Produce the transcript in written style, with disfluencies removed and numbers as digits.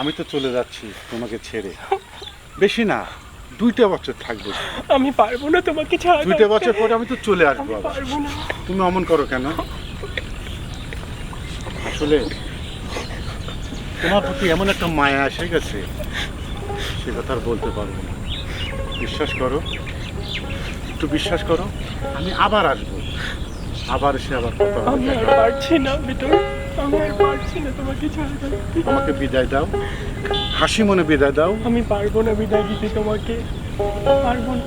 আমি তো চলে যাচ্ছি তোমাকে ছেড়ে, বেশি না 2টা বছর থাকবো। আমি পারবো না তোমাকে ছাড়া। 2টা বছর পরে আমি তো চলে আসবো আমি আবার। পারবো না। তুমি অমন করো কেন? আসলে তোমার প্রতি এমন একটা মায়া এসে গেছে, সে কথা আর বলতে পারবো না। বিশ্বাস করো, একটু বিশ্বাস করো, আমি আবার আসবো, আবার এসে আবার কথা হবে, আমি আর দেখা হবে। পারছি না বিটল, আমি আর পারছি না তোমাকে ছাড়া থাকতে। আমাকে বিদায় দাও, হাসি মনে বিদায় দাও। আমি পারবো না বিদায় দিতে তোমাকে, পারবো না।